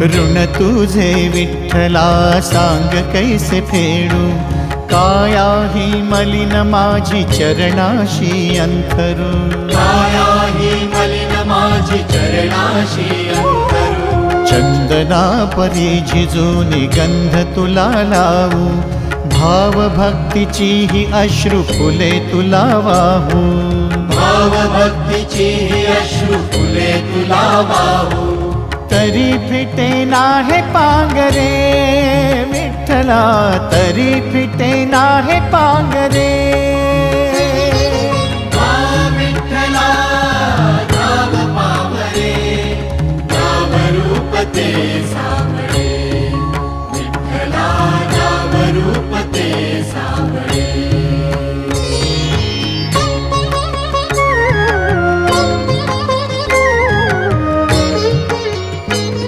ऋण तुझे विठ्ठला सांग कैसे फेडू, काया ही मलिन माझी चरणाशी अंथरू, काया ही मलिन माझी चरणाशी अंतरू। चंदना परी झिजूनी गंध तुला लावू, भाव भक्तीची ही अश्रु फुले तुला वाहू, भाव भक्तीची ही अश्रु फुले तुला वाहू। तरी फिटे नाहे पांगरे विठ्ठला, तरी फिटे नाहे पांगरे। विठ्ठला नाम पावरे, नाम रूप ते सावरे।